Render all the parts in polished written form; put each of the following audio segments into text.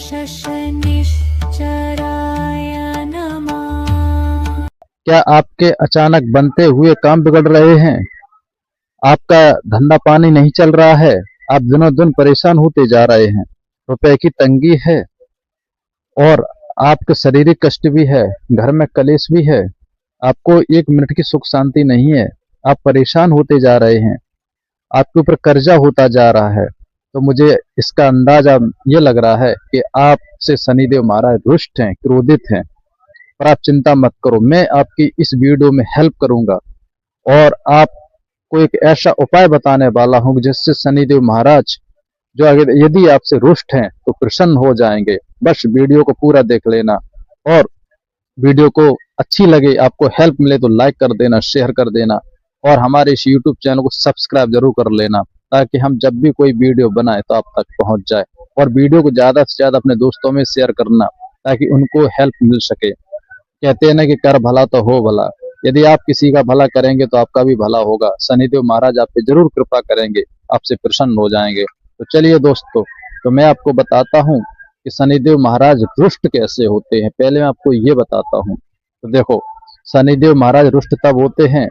शनिश्चराय नमः। क्या आपके अचानक बनते हुए काम बिगड़ रहे हैं? आपका धंधा पानी नहीं चल रहा है? आप दिनों दिन परेशान होते जा रहे हैं? रुपए की तंगी है और आपके शारीरिक कष्ट भी है, घर में कलेश भी है, आपको एक मिनट की सुख शांति नहीं है, आप परेशान होते जा रहे हैं, आपके ऊपर कर्जा होता जा रहा है, तो मुझे इसका अंदाजा ये लग रहा है कि आपसे शनिदेव महाराज रुष्ट हैं, क्रोधित हैं। पर आप चिंता मत करो, मैं आपकी इस वीडियो में हेल्प करूंगा और आपको एक ऐसा उपाय बताने वाला हूं जिससे शनिदेव महाराज जो अगर यदि आपसे रुष्ट हैं तो प्रसन्न हो जाएंगे। बस वीडियो को पूरा देख लेना और वीडियो को अच्छी लगे, आपको हेल्प मिले तो लाइक कर देना, शेयर कर देना और हमारे इस यूट्यूब चैनल को सब्सक्राइब जरूर कर लेना ताकि हम जब भी कोई वीडियो बनाए तो आप तक पहुंच जाए। और वीडियो को ज़्यादा से ज़्यादा अपने दोस्तों में शेयर करना ताकि उनको हेल्प मिल सके। कहते हैं ना कि कर भला तो हो भला, यदि आप किसी का भला करेंगे तो आपका भी भला होगा। शनिदेव महाराज आप पे जरूर कृपा करेंगे, आपसे प्रसन्न हो जाएंगे। तो चलिए दोस्तों, तो मैं आपको बताता हूँ कि शनिदेव महाराज रुष्ट कैसे होते हैं। पहले मैं आपको ये बताता हूँ। तो देखो, शनिदेव महाराज रुष्ट तब होते हैं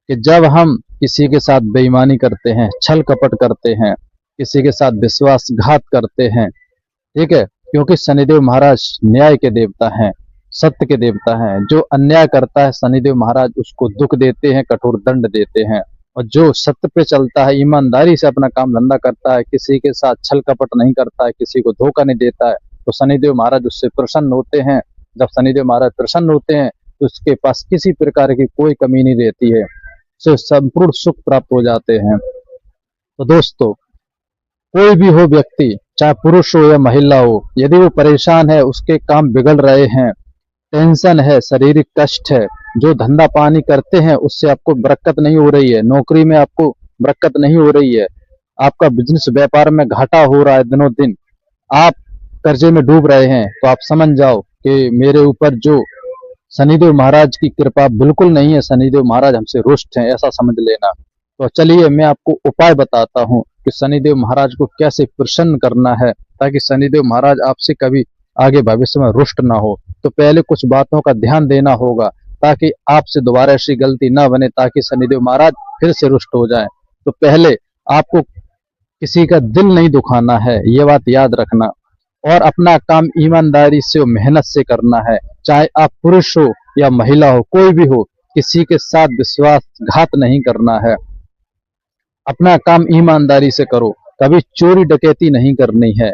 कि जब हम किसी के साथ बेईमानी करते हैं, छल कपट करते हैं, किसी के साथ विश्वासघात करते हैं, ठीक है। क्योंकि शनिदेव महाराज न्याय के देवता हैं, सत्य के देवता हैं। जो अन्याय करता है शनिदेव महाराज उसको दुख देते हैं, कठोर दंड देते हैं। और जो सत्य पे चलता है, ईमानदारी से अपना काम धंधा करता है, किसी के साथ छल कपट नहीं करता है, किसी को धोखा नहीं देता है, तो शनिदेव महाराज उससे प्रसन्न होते हैं। जब शनिदेव महाराज प्रसन्न होते हैं तो उसके पास किसी प्रकार की कोई कमी नहीं रहती है, उसे संपूर्ण सुख प्राप्त हो जाते हैं। तो दोस्तों, कोई भी हो व्यक्ति, चाहे पुरुष हो या महिला हो, यदि वो परेशान है, उसके काम बिगड़ रहे हैं, टेंशन है, शारीरिक कष्ट है, जो धंधा पानी करते हैं उससे आपको बरकत नहीं हो रही है, नौकरी में आपको बरकत नहीं हो रही है, आपका बिजनेस व्यापार में घाटा हो रहा है, दिनों दिन आप कर्जे में डूब रहे हैं, तो आप समझ जाओ कि मेरे ऊपर जो शनिदेव महाराज की कृपा बिल्कुल नहीं है, शनिदेव महाराज हमसे रुष्ट हैं, ऐसा समझ लेना। तो चलिए मैं आपको उपाय बताता हूँ कि शनिदेव महाराज को कैसे प्रसन्न करना है ताकि शनिदेव महाराज आपसे कभी आगे भविष्य में रुष्ट ना हो। तो पहले कुछ बातों का ध्यान देना होगा ताकि आपसे दोबारा ऐसी गलती ना बने, ताकि शनिदेव महाराज फिर से रुष्ट हो जाए। तो पहले आपको किसी का दिल नहीं दुखाना है, ये बात याद रखना, और अपना काम ईमानदारी से और मेहनत से करना है। चाहे आप पुरुष हो या महिला हो, कोई भी हो, किसी के साथ विश्वासघात नहीं करना है। अपना काम ईमानदारी से करो, कभी चोरी डकैती नहीं करनी है,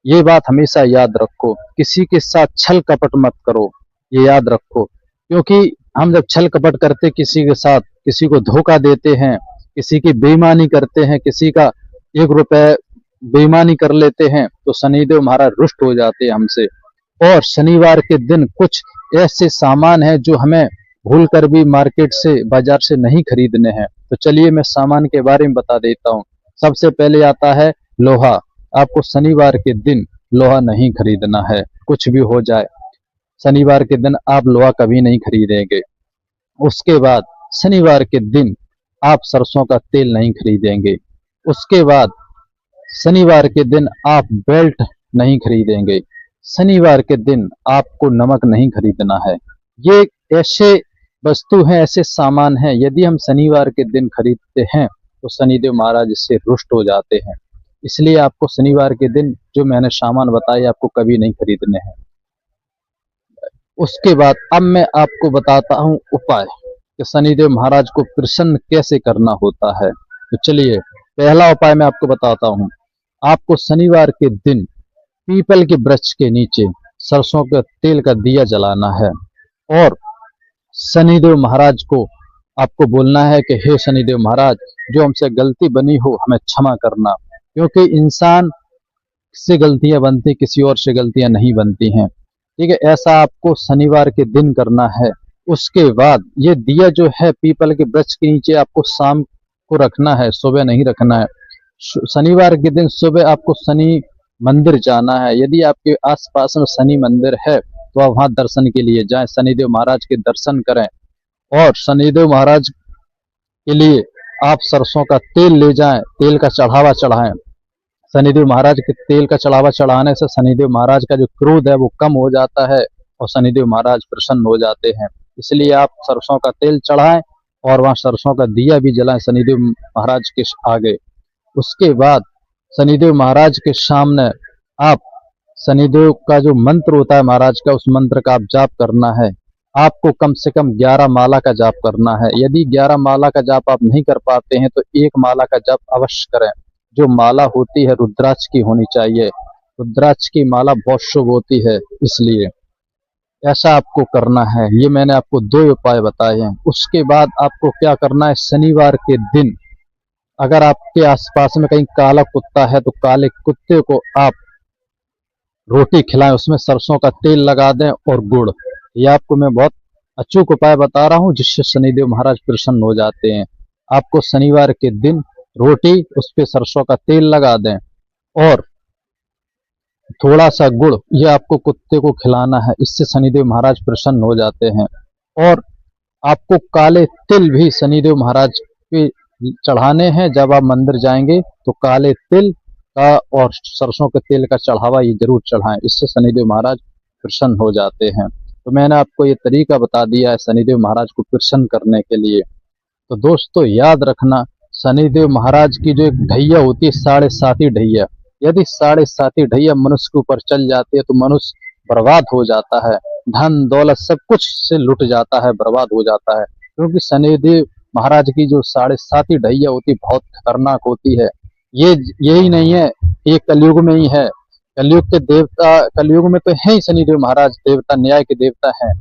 ये बात हमेशा याद रखो। किसी के साथ छल कपट मत करो, ये याद रखो। क्योंकि हम जब छल कपट करते किसी के साथ, किसी को धोखा देते हैं, किसी की बेईमानी करते हैं, किसी का 1 रुपए बेईमानी कर लेते हैं, तो शनिदेव महाराज रुष्ट हो जाते हैं हमसे। और शनिवार के दिन कुछ ऐसे सामान हैं जो हमें भूल कर भी मार्केट से, बाजार से नहीं खरीदने हैं। तो चलिए मैं सामान के बारे में बता देता हूँ। सबसे पहले आता है लोहा। आपको शनिवार के दिन लोहा नहीं खरीदना है, कुछ भी हो जाए, शनिवार के दिन आप लोहा कभी नहीं खरीदेंगे। उसके बाद शनिवार के दिन आप सरसों का तेल नहीं खरीदेंगे। उसके बाद शनिवार के दिन आप बेल्ट नहीं खरीदेंगे। शनिवार के दिन आपको नमक नहीं खरीदना है। ये ऐसे वस्तु हैं, ऐसे सामान हैं, यदि हम शनिवार के दिन खरीदते हैं तो शनिदेव महाराज इससे रुष्ट हो जाते हैं। इसलिए आपको शनिवार के दिन जो मैंने सामान बताए आपको कभी नहीं खरीदने हैं। उसके बाद अब मैं आपको बताता हूँ उपाय कि शनिदेव महाराज को प्रसन्न कैसे करना होता है। तो चलिए पहला उपाय मैं आपको बताता हूँ। आपको शनिवार के दिन पीपल के वृक्ष के नीचे सरसों के तेल का दिया जलाना है और शनिदेव महाराज को आपको बोलना है कि हे शनिदेव महाराज, जो हमसे गलती बनी हो हमें क्षमा करना। क्योंकि इंसान से गलतियां बनती, किसी और से गलतियां नहीं बनती हैं, ठीक है। ऐसा आपको शनिवार के दिन करना है। उसके बाद ये दिया जो है पीपल के वृक्ष के नीचे आपको शाम को रखना है, सुबह नहीं रखना है। शनिवार के दिन सुबह आपको शनि मंदिर जाना है। यदि आपके आसपास में शनि मंदिर है तो आप वहां दर्शन के लिए जाएं, शनिदेव महाराज के दर्शन करें और शनिदेव महाराज के लिए आप सरसों का तेल ले जाएं, तेल का चढ़ावा चढ़ाएं। शनिदेव महाराज के तेल का चढ़ावा चढ़ाने से शनिदेव महाराज का जो क्रोध है वो कम हो जाता है और शनिदेव महाराज प्रसन्न हो जाते हैं। इसलिए आप सरसों का तेल चढ़ाएं और वहां सरसों का दिया भी जलाएं शनिदेव महाराज के आगे। उसके बाद शनिदेव महाराज के सामने आप शनिदेव का जो मंत्र होता है महाराज का, उस मंत्र का आप जाप करना है। आपको कम से कम 11 माला का जाप करना है। यदि 11 माला का जाप आप नहीं कर पाते हैं तो एक माला का जाप अवश्य करें। जो माला होती है रुद्राक्ष की होनी चाहिए। रुद्राक्ष की माला बहुत शुभ होती है, इसलिए ऐसा आपको करना है। ये मैंने आपको 2 उपाय बताए हैं। उसके बाद आपको क्या करना है, शनिवार के दिन अगर आपके आसपास में कहीं काला कुत्ता है तो काले कुत्ते को आप रोटी खिलाएं, उसमें सरसों का तेल लगा दें और गुड़। ये आपको मैं बहुत अचूक उपाय बता रहा हूँ जिससे शनिदेव महाराज प्रसन्न हो जाते हैं। आपको शनिवार के दिन रोटी, उस पे सरसों का तेल लगा दें और थोड़ा सा गुड़, ये आपको कुत्ते को खिलाना है। इससे शनिदेव महाराज प्रसन्न हो जाते हैं। और आपको काले तिल भी शनिदेव महाराज पे चढ़ाने हैं। जब आप मंदिर जाएंगे तो काले तिल का और सरसों के तेल का चढ़ावा ये जरूर चढ़ाएं, इससे शनिदेव महाराज प्रसन्न हो जाते हैं। तो मैंने आपको ये तरीका बता दिया है शनिदेव महाराज को प्रसन्न करने के लिए। तो दोस्तों याद रखना, शनिदेव महाराज की जो एक ढैया होती है 7.5 ढैया, यदि 7.5 ढैया मनुष्य के ऊपर चल जाती है तो मनुष्य बर्बाद हो जाता है, धन दौलत सब कुछ से लुट जाता है, बर्बाद हो जाता है। क्योंकि शनिदेव महाराज की जो 7.5 ढैया होती बहुत खतरनाक होती है। ये यही नहीं है, ये कलयुग में ही है। कलयुग के देवता, कलयुग में तो है ही शनिदेव महाराज देवता, न्याय के देवता है।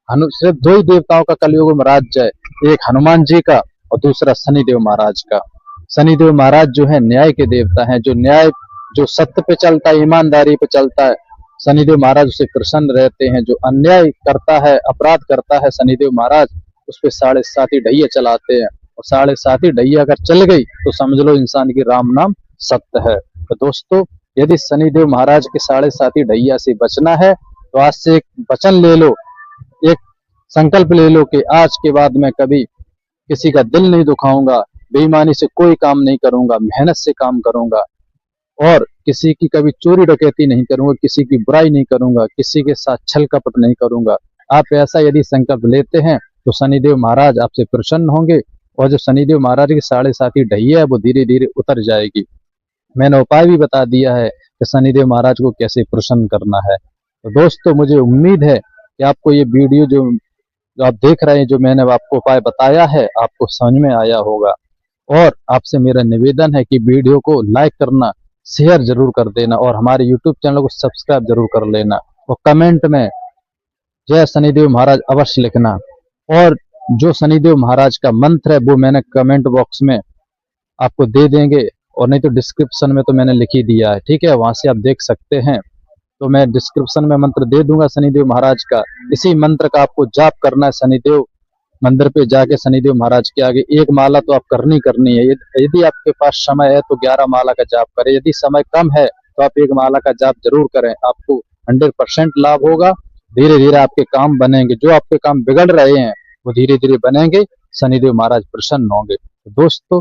सिर्फ 2 ही देवताओं का कलयुग में राज्य है, एक हनुमान जी का और दूसरा शनिदेव महाराज का। शनिदेव महाराज जो है न्याय के देवता हैं, जो न्याय, जो सत्य पे चलता है, ईमानदारी पे चलता है, शनिदेव महाराज उसे प्रसन्न रहते हैं। जो अन्याय करता है, अपराध करता है, शनिदेव महाराज उस पे 7.5 ढैया चलाते हैं। और 7.5 ढैया अगर चल गई तो समझ लो इंसान की राम नाम सत्य है। तो दोस्तों यदि शनिदेव महाराज के 7.5 ढैया से बचना है तो आज से एक वचन ले लो, एक संकल्प ले लो कि आज के बाद मैं कभी किसी का दिल नहीं दुखाऊंगा, बेईमानी से कोई काम नहीं करूंगा, मेहनत से काम करूंगा और किसी की कभी चोरी डकैती नहीं करूंगा, किसी की बुराई नहीं करूंगा, किसी के साथ छल कपट नहीं करूंगा। आप ऐसा यदि संकल्प लेते हैं तो शनिदेव महाराज आपसे प्रसन्न होंगे और जो शनिदेव महाराज की 7.5 ढैया है वो धीरे धीरे उतर जाएगी। मैंने उपाय भी बता दिया है कि शनिदेव महाराज को कैसे प्रसन्न करना है। तो दोस्तों मुझे उम्मीद है कि आपको ये वीडियो जो आप देख रहे हैं, जो मैंने आपको उपाय बताया है, आपको समझ में आया होगा। और आपसे मेरा निवेदन है कि वीडियो को लाइक करना, शेयर जरूर कर देना और हमारे यूट्यूब चैनल को सब्सक्राइब जरूर कर लेना और कमेंट में जय शनिदेव महाराज अवश्य लिखना। और जो शनिदेव महाराज का मंत्र है वो मैंने कमेंट बॉक्स में आपको दे देंगे और नहीं तो डिस्क्रिप्शन में तो मैंने लिख ही दिया है, ठीक है, वहां से आप देख सकते हैं। तो मैं डिस्क्रिप्शन में मंत्र दे दूंगा शनिदेव महाराज का। इसी मंत्र का आपको जाप करना है। शनिदेव मंदिर पे जाके शनिदेव महाराज के आगे 1 माला तो आप करनी है। यदि आपके पास समय है तो 11 माला का जाप करें, यदि समय कम है तो आप 1 माला का जाप जरूर करें। आपको 100% लाभ होगा। धीरे धीरे आपके काम बनेंगे, जो आपके काम बिगड़ रहे हैं वो धीरे धीरे बनेंगे, शनिदेव महाराज प्रसन्न होंगे। तो दोस्तों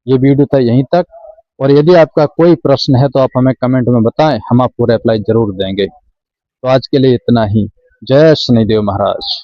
ये वीडियो था यहीं तक, और यदि आपका कोई प्रश्न है तो आप हमें कमेंट में बताएं, हम आपको रिप्लाई जरूर देंगे। तो आज के लिए इतना ही। जय शनिदेव महाराज।